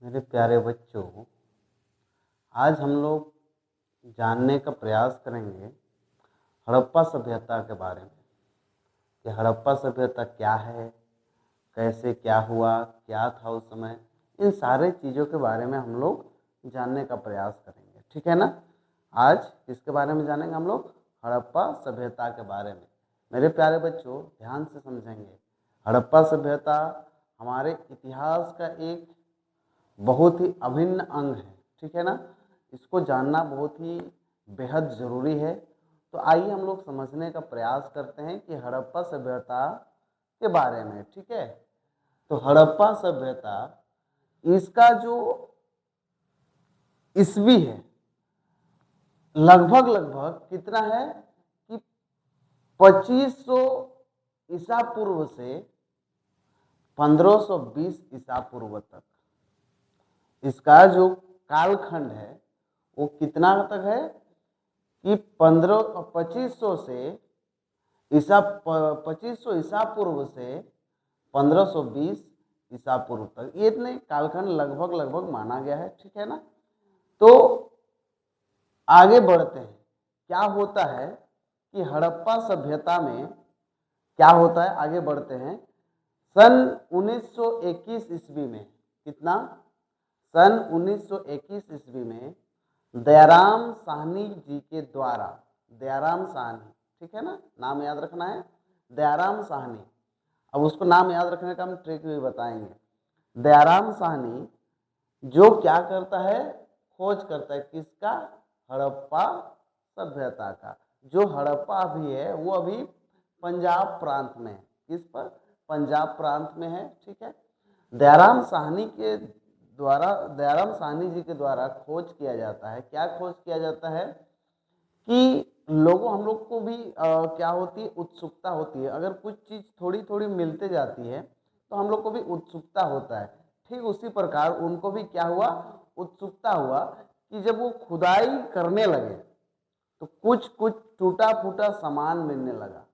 मेरे प्यारे बच्चों, आज हम लोग जानने का प्रयास करेंगे हड़प्पा सभ्यता के बारे में कि हड़प्पा सभ्यता क्या है, कैसे क्या हुआ, क्या था उस समय। इन सारे चीज़ों के बारे में हम लोग जानने का प्रयास करेंगे, ठीक है ना। आज किसके बारे में जानेंगे हम लोग? हड़प्पा सभ्यता के बारे में। मेरे प्यारे बच्चों, ध्यान से समझेंगे। हड़प्पा सभ्यता हमारे इतिहास का एक बहुत ही अभिन्न अंग है, ठीक है ना। इसको जानना बहुत ही बेहद ज़रूरी है। तो आइए हम लोग समझने का प्रयास करते हैं कि हड़प्पा सभ्यता के बारे में, ठीक है। तो हड़प्पा सभ्यता, इसका जो ईस्वी है लगभग लगभग कितना है कि 2500 ईसा पूर्व से 1520 ईसा पूर्व तक इसका जो कालखंड है वो कितना तक है कि 2500 से 2500 ईसा पूर्व से 1520 ईसा पूर्व तक, ये इतने कालखंड लगभग लगभग माना गया है, ठीक है ना। तो आगे बढ़ते हैं। क्या होता है कि हड़प्पा सभ्यता में क्या होता है, आगे बढ़ते हैं। सन 1921 ईस्वी में, कितना? सन 1921 ईस्वी में दयाराम साहनी जी के द्वारा, दयाराम साहनी, ठीक है ना, नाम याद रखना है, दयाराम साहनी। अब उसको नाम याद रखने का हम ट्रिक भी बताएंगे। दयाराम साहनी जो क्या करता है, खोज करता है किसका? हड़प्पा सभ्यता का। जो हड़प्पा अभी है वो अभी पंजाब प्रांत में है। किस पर? पंजाब प्रांत में है, ठीक है। दयाराम साहनी के द्वारा, दयाराम साहनी जी के द्वारा खोज किया जाता है। क्या खोज किया जाता है कि लोगों, हम लोग को भी क्या होती है, उत्सुकता होती है। अगर कुछ चीज़ थोड़ी थोड़ी मिलते जाती है तो हम लोग को भी उत्सुकता होता है। ठीक उसी प्रकार उनको भी क्या हुआ, उत्सुकता हुआ कि जब वो खुदाई करने लगे तो कुछ कुछ टूटा फूटा सामान मिलने लगा,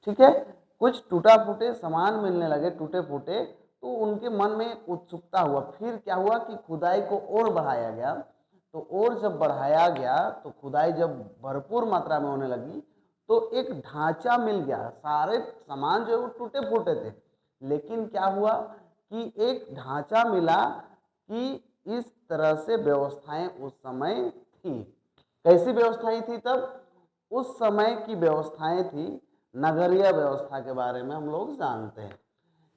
ठीक है। कुछ टूटा फूटे सामान मिलने लगे, टूटे फूटे, तो उनके मन में उत्सुकता हुआ। फिर क्या हुआ कि खुदाई को और बढ़ाया गया। तो और जब बढ़ाया गया तो खुदाई जब भरपूर मात्रा में होने लगी तो एक ढांचा मिल गया। सारे सामान जो है वो टूटे फूटे थे, लेकिन क्या हुआ कि एक ढांचा मिला कि इस तरह से व्यवस्थाएं उस समय थी। कैसी व्यवस्थाएं थी तब? उस समय की व्यवस्थाएं थी नगरीय व्यवस्था के बारे में हम लोग जानते हैं।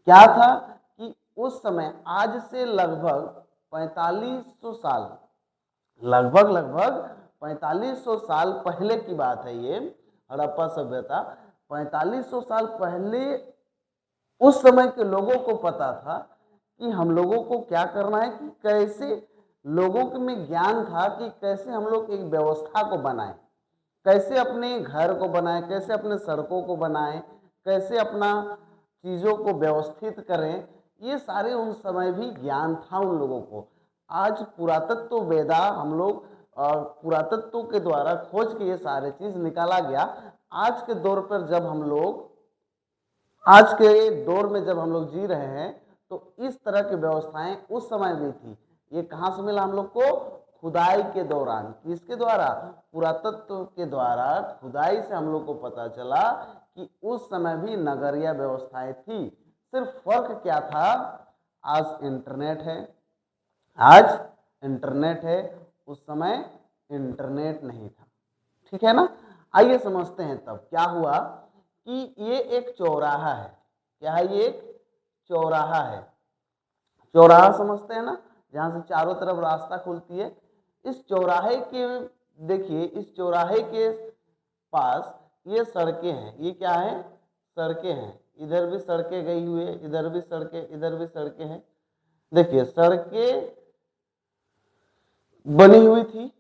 क्या था कि उस समय, आज से लगभग 4500 साल, लगभग लगभग 4500 साल पहले की बात है ये हड़प्पा सभ्यता। 4500 साल पहले उस समय के लोगों को पता था कि हम लोगों को क्या करना है, कि कैसे लोगों में ज्ञान था कि कैसे हम लोग एक व्यवस्था को बनाएं, कैसे अपने घर को बनाएं, कैसे अपने सड़कों को बनाएं, कैसे अपना चीज़ों को व्यवस्थित करें। ये सारे उन समय भी ज्ञान था उन लोगों को। आज पुरातत्व वेदा, हम लोग पुरातत्व के द्वारा खोज के ये सारे चीज़ निकाला गया। आज के दौर पर जब हम लोग, आज के दौर में जब हम लोग जी रहे हैं तो इस तरह की व्यवस्थाएं उस समय भी थी। ये कहाँ से मिला हम लोग को? खुदाई के दौरान। किसके द्वारा? पुरातत्व के द्वारा खुदाई से हम लोग को पता चला कि उस समय भी नगरीय व्यवस्थाएं थी। सिर्फ फर्क क्या था? आज इंटरनेट है, आज इंटरनेट है, उस समय इंटरनेट नहीं था, ठीक है ना। आइए समझते हैं तब क्या हुआ कि ये एक चौराहा है। क्या है? ये एक चौराहा है। चौराहा समझते हैं ना, जहां से चारों तरफ रास्ता खुलती है। इस चौराहे के, देखिए इस चौराहे के पास ये सड़कें हैं। ये क्या है? सड़कें हैं। इधर भी सड़कें गई हुई है, इधर भी सड़कें, इधर भी सड़कें हैं। देखिए सड़कें बनी हुई थी,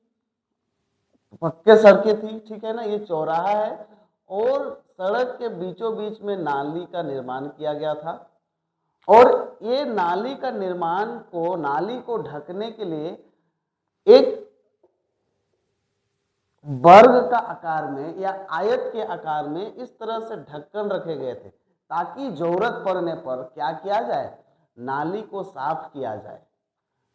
पक्के सड़कें थी, ठीक है ना। ये चौराहा है और सड़क के बीचों बीच में नाली का निर्माण किया गया था। और ये नाली का निर्माण को, नाली को ढकने के लिए एक वर्ग का आकार में या आयत के आकार में इस तरह से ढक्कन रखे गए थे ताकि जरूरत पड़ने पर क्या किया जाए? नाली को साफ किया जाए।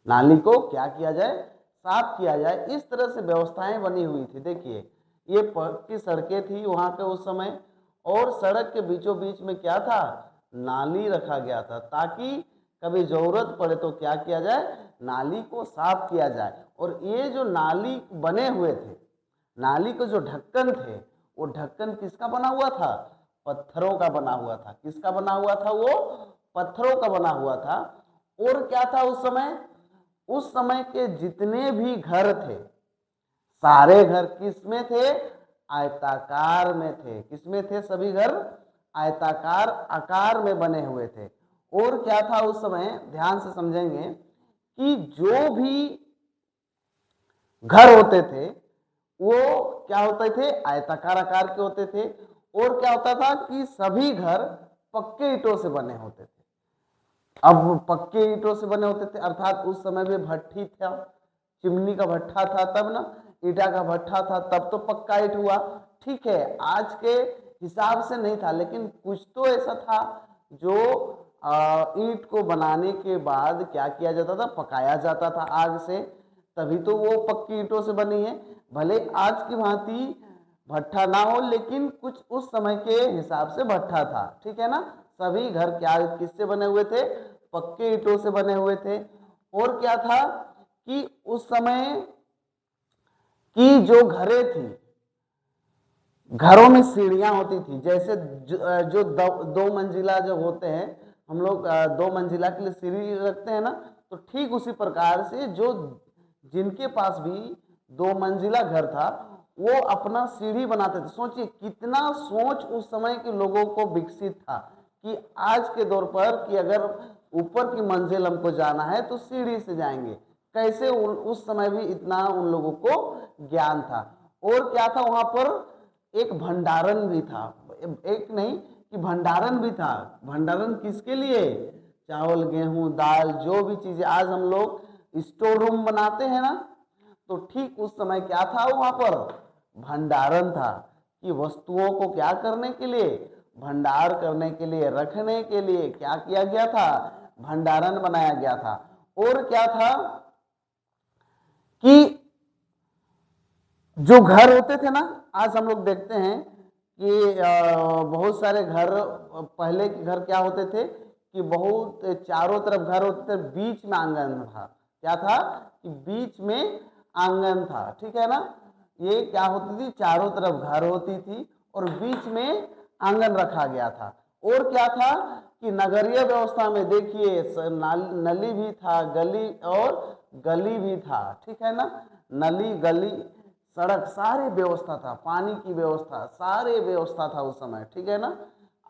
नाली को क्या किया जाए, साफ किया जाए। इस तरह से व्यवस्थाएं बनी हुई थी। देखिए ये पक्की सड़कें थी वहां पे उस समय, और सड़क के बीचों बीच में क्या था, नाली रखा गया था, ताकि कभी जरूरत पड़े तो क्या किया जाए, नाली को साफ किया जाए। और ये जो नाली बने हुए थे, नाली के जो ढक्कन थे, वो ढक्कन किसका बना हुआ था, पत्थरों का बना हुआ था। किसका बना हुआ था, वो पत्थरों का बना हुआ था। और क्या था उस समय के जितने भी घर थे, सारे घर किस में थे, आयताकार में थे। किस में थे, सभी घर आयताकार आकार में बने हुए थे। और क्या था उस समय, ध्यान से समझेंगे कि जो भी घर होते थे वो क्या होते थे, आयताकार आकार के होते थे। और क्या होता था कि सभी घर पक्के ईंटों से बने होते थे। अब पक्के ईंटों से बने होते थे, अर्थात उस समय में भट्ठी था, चिमनी का भट्ठा था तब ना, ईटा का भट्ठा था तब तो पक्का ईंट हुआ। ठीक है, आज के हिसाब से नहीं था, लेकिन कुछ तो ऐसा था जो ईंट को बनाने के बाद क्या किया जाता था, पकाया जाता था आग से, तभी तो वो पक्की ईंटों से बनी है। भले आज की भांति भट्ठा ना हो, लेकिन कुछ उस समय के हिसाब से भट्ठा था। ठीक है ना, सभी घर क्या किससे बने हुए थे, पक्के ईंटों से बने हुए थे। और क्या था कि उस समय की जो घरें थी, घरों में सीढ़ियां होती थी। जैसे जो दो मंजिला जो होते हैं, हम लोग 2 मंजिला के लिए सीढ़ी रखते हैं ना, तो ठीक उसी प्रकार से जो जिनके पास भी 2 मंजिला घर था वो अपना सीढ़ी बनाते थे। सोचिए कितना सोच उस समय के लोगों को विकसित था कि आज के दौर पर कि अगर ऊपर की मंजिल हमको जाना है तो सीढ़ी से जाएंगे। कैसे उस समय भी इतना उन लोगों को ज्ञान था। और क्या था वहां पर, एक भंडारण भी था। एक नहीं कि भंडारण भी था। भंडारण किसके लिए, चावल गेहूं दाल जो भी चीजें आज हम लोग स्टोर रूम बनाते हैं ना, तो ठीक उस समय क्या था वहां पर, भंडारण था। कि वस्तुओं को क्या करने के लिए, भंडार करने के लिए, रखने के लिए क्या किया गया था, भंडारण बनाया गया था। और क्या था कि जो घर होते थे ना, आज हम लोग देखते हैं कि बहुत सारे घर, पहले के घर क्या होते थे कि बहुत चारों तरफ घर होते थे, बीच में आंगन था। क्या था कि बीच में आंगन था। ठीक है ना, ये क्या होती थी, चारों तरफ घर होती थी और बीच में आंगन रखा गया था। और क्या था कि नगरीय व्यवस्था में देखिए नली भी था, गली और गली भी था। ठीक है ना, नली गली सड़क सारी व्यवस्था था, पानी की व्यवस्था सारे व्यवस्था था उस समय। ठीक है ना,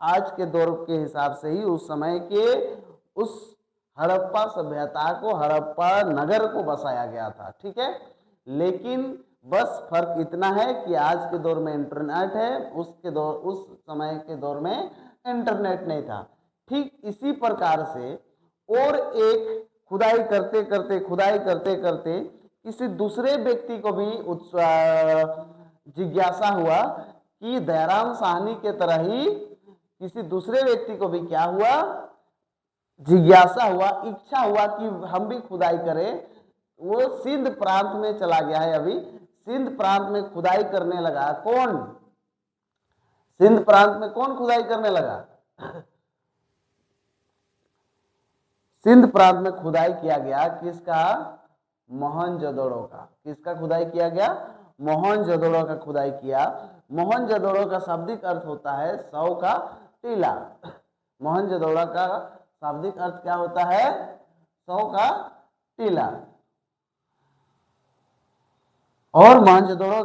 आज के दौर के हिसाब से ही उस समय के उस हड़प्पा सभ्यता को, हड़प्पा नगर को बसाया गया था। ठीक है, लेकिन बस फर्क इतना है कि आज के दौर में इंटरनेट है, उस समय के दौर में इंटरनेट नहीं था। ठीक इसी प्रकार से और एक खुदाई करते करते किसी दूसरे व्यक्ति को भी जिज्ञासा हुआ कि दयाराम साहनी के तरह ही किसी दूसरे व्यक्ति को भी क्या हुआ, जिज्ञासा हुआ, इच्छा हुआ कि हम भी खुदाई करें। वो सिंध प्रांत में चला गया है, अभी सिंध प्रांत में खुदाई करने लगा। कौन, सिंध प्रांत में कौन खुदाई करने लगा, सिंध प्रांत में खुदाई किया गया किसका, मोहनजोदड़ो का। किसका खुदाई किया गया, मोहनजोदड़ो का खुदाई किया। मोहनजोदड़ो का शाब्दिक अर्थ होता है 100 का टीला। मोहनजोदड़ो का शाब्दिक अर्थ क्या होता है, 100 का टीला। और मोहनजोदड़ो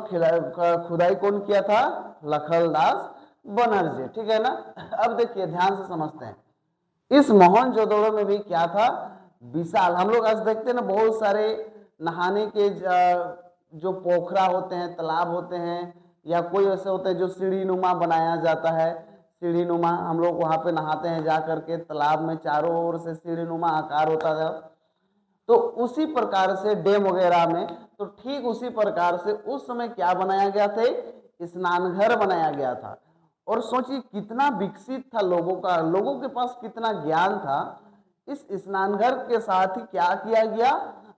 का खुदाई कौन किया था, लखनदास बनर्जी। ठीक है ना, अब देखिए ध्यान से समझते हैं। इस मोहनजोदड़ो में भी क्या था, विशाल, हम लोग आज देखते हैं ना बहुत सारे नहाने के जो पोखरा होते हैं, तालाब होते हैं, या कोई ऐसे होते हैं जो सीढ़ी नुमा बनाया जाता है। सीढ़ी नुमा हम लोग वहां पे नहाते हैं जा करके तालाब में, चारों ओर से सीढ़ी नुमा आकार होता था। तो उसी प्रकार से डैम वगैरह में, तो ठीक उसी प्रकार से उस समय क्या बनाया गया था, स्नानघर बनाया गया था। और सोचिए कितना विकसित था लोगों का, लोगों के पास कितना ज्ञान था। इस स्नानघर के साथ ही क्या किया गया,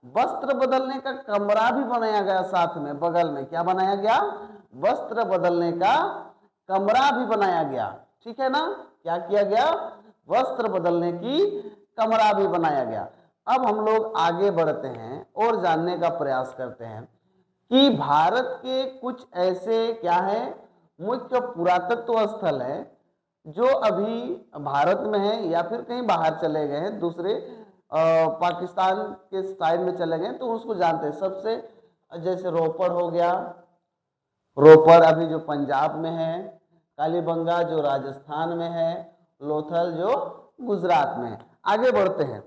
वस्त्र बदलने का कमरा भी बनाया गया साथ में, बगल में क्या बनाया गया, वस्त्र बदलने का कमरा भी बनाया गया। ठीक है ना, क्या किया गया, वस्त्र बदलने की कमरा भी बनाया गया। अब हम लोग आगे बढ़ते हैं और जानने का प्रयास करते हैं कि भारत के कुछ ऐसे क्या है मुख्य पुरातत्व स्थल है जो अभी भारत में है या फिर कहीं बाहर चले गए हैं, दूसरे पाकिस्तान के साइड में चले गए, तो उसको जानते हैं। सबसे जैसे रोपड़ हो गया, रोपड़ अभी जो पंजाब में है, कालीबंगा जो राजस्थान में है, लोथल जो गुजरात में है। आगे बढ़ते हैं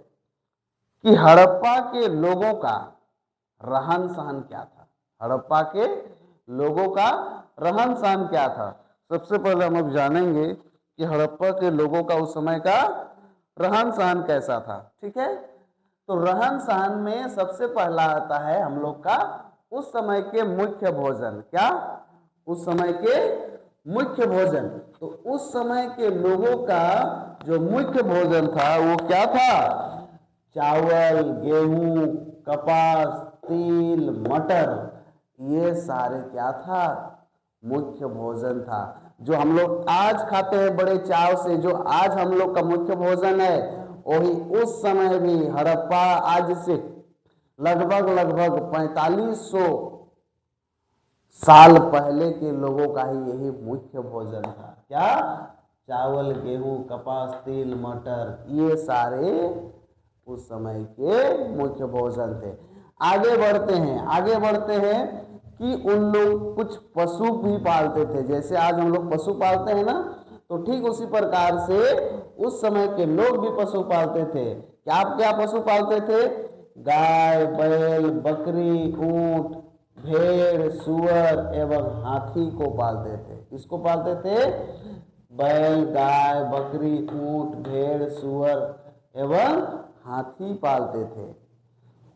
कि हड़प्पा के लोगों का रहन सहन क्या था। हड़प्पा के लोगों का रहन सहन क्या था। सबसे पहले हम अब जानेंगे कि हड़प्पा के लोगों का उस समय का रहन सहन कैसा था। ठीक है, तो रहन सहन में सबसे पहला आता है हम लोग का उस समय के मुख्य भोजन। क्या, उस समय के मुख्य भोजन। तो उस समय के लोगों का जो मुख्य भोजन था वो क्या था, चावल, गेहूं, कपास, तिल, मटर, ये सारे क्या था, मुख्य भोजन था। जो हम लोग आज खाते हैं बड़े चाव से, जो आज हम लोग का मुख्य भोजन है, वही उस समय भी हड़प्पा आज से लगभग 4500 साल पहले के लोगों का ही यही मुख्य भोजन था। क्या, चावल, गेहूं, कपास, तिल, मटर, ये सारे उस समय के मुख्य भोजन थे। आगे बढ़ते हैं कि उन लोग कुछ पशु भी पालते थे। जैसे आज हम लोग पशु पालते हैं ना, तो ठीक उसी प्रकार से उस समय के लोग भी पशु पालते थे। क्या क्या पशु पालते थे, गाय, बैल, बकरी, ऊंट, भेड़, सुअर एवं हाथी को पालते थे। किसको पालते थे, बैल, गाय, बकरी, ऊंट, भेड़, सुअर एवं हाथी पालते थे।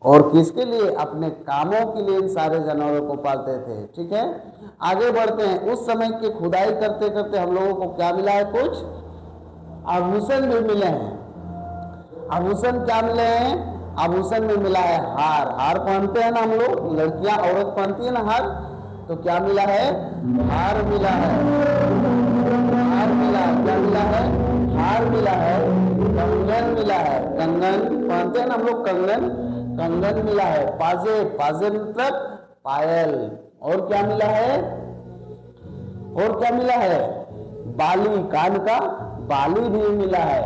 और किसके लिए, अपने कामों के लिए इन सारे जानवरों को पालते थे। ठीक है, आगे बढ़ते हैं। उस समय की खुदाई करते करते हम लोगों को क्या मिला है, कुछ आभूषण भी मिले हैं। आभूषण क्या मिले हैं, आभूषण में मिला है हार। हार पहनते हैं ना हम लोग, लड़कियां औरत पहनती है ना हार, तो क्या मिला है, हार मिला है। हार मिला, क्या मिला है, हार मिला है। कंगन मिला है, कंगन पहनते हैं ना हम लोग, कंगन मिला है। पाजे, पाजे मतलब पायल। और क्या मिला है, और क्या मिला है, बाली, कान का बाली भी मिला है।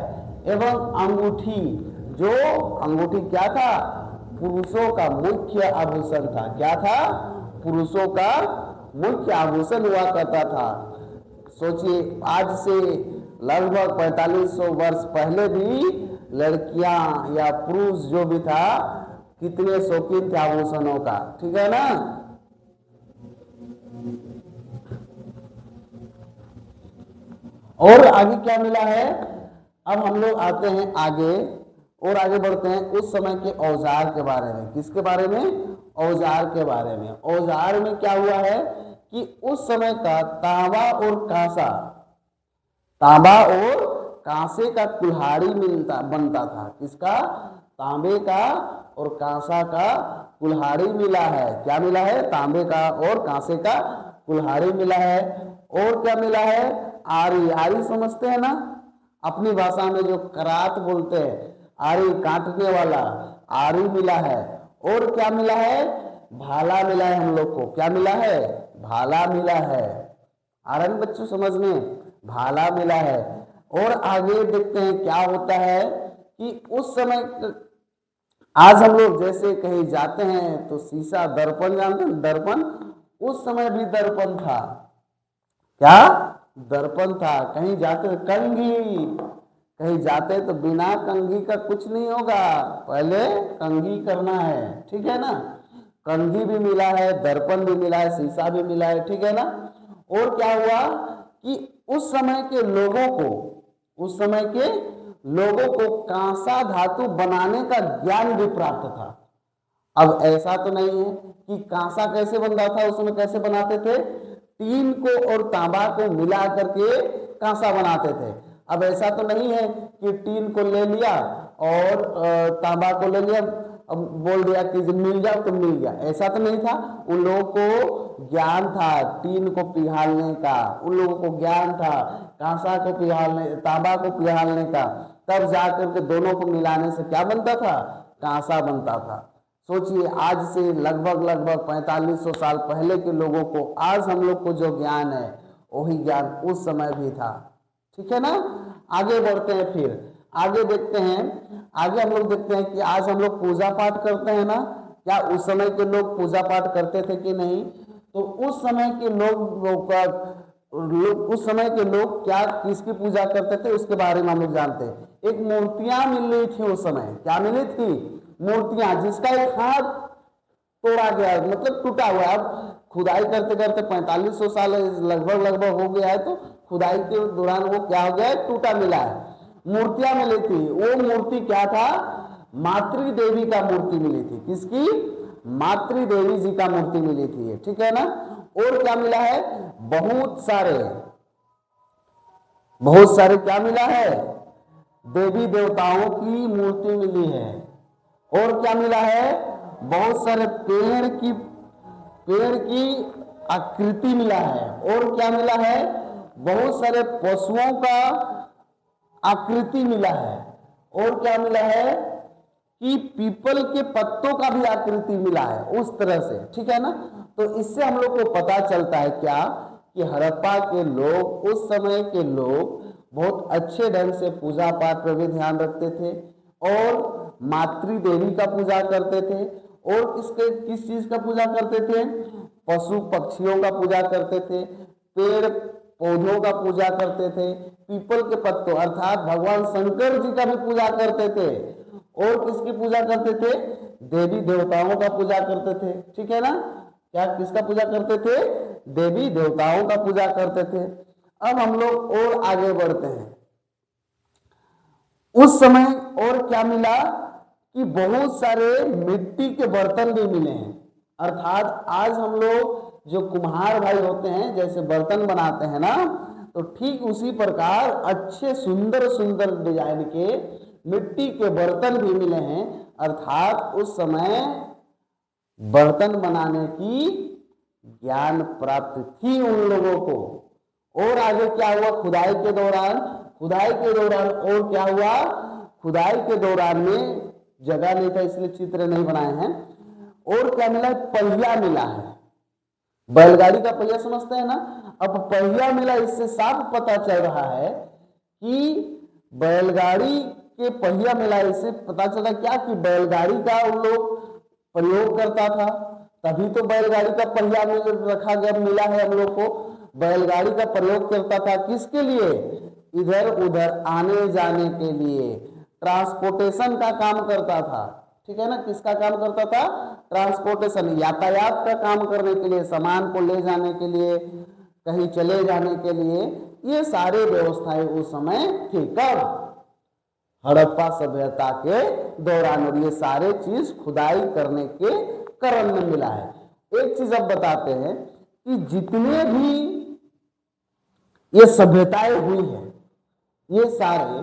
एवं अंगूठी, जो अंगूठी क्या था, पुरुषों का मुख्य आभूषण था। क्या था, पुरुषों का मुख्य आभूषण हुआ करता था। सोचिए आज से लगभग 4500 वर्ष पहले भी लड़कियां या पुरुष जो भी था कितने शौकीन थे आभूषणों का। ठीक है ना, और आगे क्या मिला है, अब हम लोग आते हैं आगे और आगे बढ़ते हैं उस समय के औजार के बारे में। किसके बारे में, औजार के बारे में। औजार में क्या हुआ है कि उस समय का तांबा और कांसा, तांबा और कांसे का कुल्हाड़ी बनता था। किसका, तांबे का और कांसा का कुल्हाड़ी मिला है। क्या मिला है, तांबे का और कांसे का कुल्हाड़ी मिला है। और क्या मिला है, आरी। आरी समझते हैं ना, अपनी भाषा में जो करात बोलते हैं, आरी काटने वाला, आरी मिला है। और क्या मिला है, भाला मिला है हम लोग को। क्या मिला है, भाला मिला है। आ रहा है बच्चों समझ में, भाला मिला है। और आगे देखते हैं क्या होता है कि उस समय आज हम लोग जैसे कहीं जाते हैं तो शीशा, दर्पण जानते हैं, दर्पण, उस समय भी दर्पण था। क्या, दर्पण था। कहीं जाते हैं कंघी, कहीं जाते तो बिना कंघी का कुछ नहीं होगा, पहले कंघी करना है। ठीक है ना, कंघी भी मिला है, दर्पण भी मिला है, शीशा भी मिला है। ठीक है ना। और क्या हुआ कि उस समय के लोगों को, उस समय के लोगों को कांसा धातु बनाने का ज्ञान भी प्राप्त था। अब ऐसा तो नहीं है कि कांसा कैसे बनता था, उसमें कैसे बनाते थे, टीन को और तांबा को मिला करके कांसा बनाते थे। अब ऐसा तो नहीं है कि टीन को ले लिया और तांबा को ले लिया, अब बोल दिया कि मिल जाओ तो मिल गया, ऐसा तो नहीं था। उन लोगों को ज्ञान था टीन को पिघालने का, उन लोगों को ज्ञान था कांसा को पिघालने, तांबा को पिघालने का, तब जाकर के दोनों को मिलाने से क्या बनता था, कांसा बनता था। सोचिए आज से लगभग 4500 साल पहले के लोगों को आज हम लोग को जो ज्ञान है वही ज्ञान उस समय भी था। ठीक है ना। आगे बढ़ते हैं, फिर आगे देखते हैं। आगे हम लोग देखते हैं कि आज हम लोग पूजा पाठ करते हैं ना, क्या उस समय के लोग पूजा पाठ करते थे कि नहीं। तो उस समय के उस समय के लोग क्या किसकी पूजा करते थे उसके बारे में हम लोग जानते हैं। एक मूर्तियां मिल रही थी उस समय, क्या मिली थी, मूर्तियां, जिसका एक हाथ तोड़ा गया, मतलब टूटा हुआ। अब खुदाई करते करते 4500 साल लगभग हो गया है, तो खुदाई के दौरान वो क्या हो गया है, टूटा मिला है। मूर्तियां मिली थी, वो मूर्ति क्या था, मातृ देवी का मूर्ति मिली थी। किसकी, मातृ देवी जी का मूर्ति मिली थी। ठीक है ना। और क्या मिला है, बहुत सारे क्या मिला है, देवी देवताओं की मूर्ति मिली है। और क्या मिला है, बहुत सारे पेड़ की आकृति मिला है। और क्या मिला है, बहुत सारे पशुओं का आकृति मिला है। और क्या मिला है कि पीपल के पत्तों का भी आकृति मिला है उस तरह से। ठीक है ना। तो इससे हम लोग को पता चलता है क्या, कि हड़प्पा के लोग, उस समय के लोग बहुत अच्छे ढंग से पूजा पाठ पर भी ध्यान रखते थे और मातृ देवी का पूजा करते थे। और इसके किस चीज का पूजा करते थे, पशु पक्षियों का पूजा करते थे, पेड़ पौधों का पूजा करते थे, पीपल के पत्तों अर्थात भगवान शंकर जी का भी पूजा करते थे। और किसकी पूजा करते थे, देवी देवताओं का पूजा करते थे। ठीक है ना। क्या किसका पूजा करते थे, देवी देवताओं का पूजा करते थे। अब हम लोग और आगे बढ़ते हैं। उस समय और क्या मिला कि बहुत सारे मिट्टी के बर्तन भी मिले हैं। अर्थात आज हम लोग जो कुम्हार भाई होते हैं, जैसे बर्तन बनाते हैं ना, तो ठीक उसी प्रकार अच्छे सुंदर सुंदर डिजाइन के मिट्टी के बर्तन भी मिले हैं। अर्थात उस समय बर्तन बनाने की ज्ञान प्राप्त थी उन लोगों को। और आगे क्या हुआ, खुदाई के दौरान और क्या हुआ, खुदाई के दौरान में जगह नहीं था इसलिए चित्र नहीं बनाए हैं। और क्या मिला, पहिया मिला है, बैलगाड़ी का पहिया समझते हैं ना। अब पहिया मिला, इससे साफ पता चल रहा है कि बैलगाड़ी के पहिया मिला। इससे पता चला क्या, कि बैलगाड़ी का उन लोग प्रयोग करता था, तभी तो बैलगाड़ी का पहिया रखा गया मिला है हम लोग को। बैलगाड़ी का प्रयोग करता था किसके लिए, इधर उधर आने जाने के लिए, ट्रांसपोर्टेशन का काम करता था। ठीक है ना। किसका काम करता था, ट्रांसपोर्टेशन, यातायात का काम करने के लिए, सामान को ले जाने के लिए, कहीं चले जाने के लिए, ये सारे व्यवस्थाएं उस समय थी। कब, हड़प्पा सभ्यता के दौरान। और ये सारे चीज खुदाई करने के क्रम में मिला है। एक चीज अब बताते हैं कि जितने भी ये सभ्यताएं हुई है, ये सारे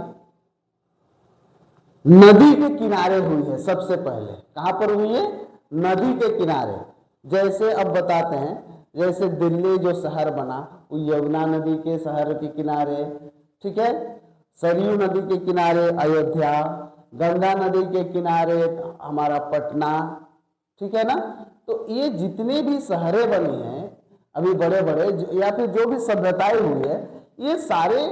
नदी के किनारे हुई है। सबसे पहले कहां पर हुई है, नदी के किनारे। जैसे अब बताते हैं, जैसे दिल्ली जो शहर बना वो यमुना नदी के शहर के किनारे। ठीक है। सरयू नदी के किनारे अयोध्या, गंगा नदी के किनारे हमारा पटना। ठीक है ना। तो ये जितने भी शहरें बनी हैं अभी बड़े बड़े, या फिर जो भी सभ्यताएं हुई है, ये सारे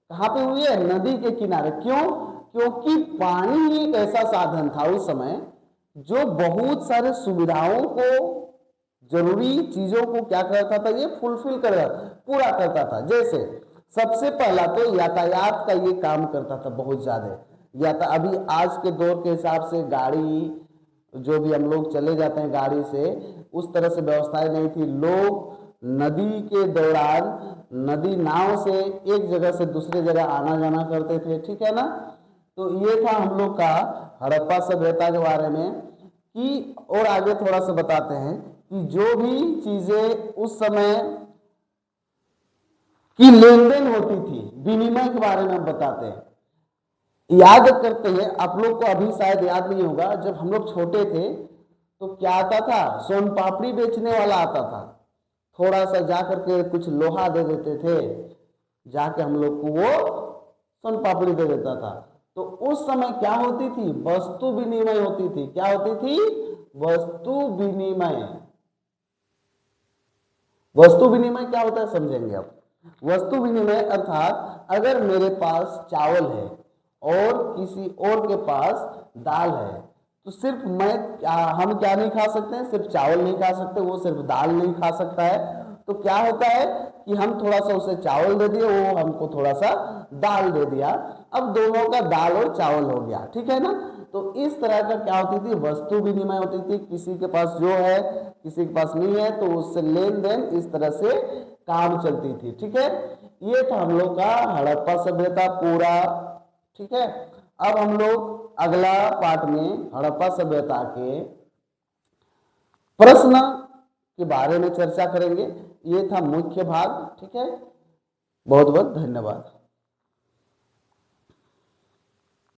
कहाँ पे हुई है, नदी के किनारे। क्यों, क्योंकि पानी ही एक ऐसा साधन था उस समय जो बहुत सारे सुविधाओं को, जरूरी चीजों को क्या करता था, ये फुलफिल कर पूरा करता था। जैसे सबसे पहला तो यातायात का ये काम करता था बहुत ज्यादा। अभी आज के दौर के हिसाब से गाड़ी जो भी हम लोग चले जाते हैं गाड़ी से, उस तरह से व्यवस्थाएं नहीं थी। लोग नदी के दौरान नदी नाव से एक जगह से दूसरी जगह आना जाना करते थे। ठीक है ना। तो ये था हम लोग का हड़प्पा सभ्यता के बारे में। कि और आगे थोड़ा सा बताते हैं कि जो भी चीजें उस समय की लेन देन होती थी, विनिमय के बारे में हम बताते हैं। याद करते हैं, आप लोग को अभी शायद याद नहीं होगा, जब हम लोग छोटे थे तो क्या आता था, सोन पापड़ी बेचने वाला आता था, थोड़ा सा जा करके कुछ लोहा दे देते थे, जाके हम लोग को वो सोन पापड़ी दे देता था। तो उस समय क्या होती थी, वस्तु विनिमय होती थी। क्या होती थी, वस्तु विनिमय। वस्तु विनिमय क्या होता है समझेंगे अब। वस्तु विनिमय अर्थात अगर मेरे पास चावल है और किसी और के पास दाल है, तो सिर्फ हम क्या नहीं खा सकते हैं, सिर्फ चावल नहीं खा सकते, वो सिर्फ दाल नहीं खा सकता है। तो क्या होता है कि हम थोड़ा सा उसे चावल दे दिए, वो हमको थोड़ा सा दाल दे दिया, अब दोनों का दाल और चावल हो गया, ठीक है ना। तो इस तरह का क्या होती थी, वस्तु विनिमय होती थी। किसी के पास जो है, किसी के पास नहीं है, तो उससे लेन देन इस तरह से काम चलती थी, ठीक है। ये था हम लोग का हड़प्पा सभ्यता पूरा, ठीक है। अब हम लोग अगला पार्ट में हड़प्पा सभ्यता के प्रश्न के बारे में चर्चा करेंगे। ये था मुख्य भाग, ठीक है। बहुत बहुत धन्यवाद।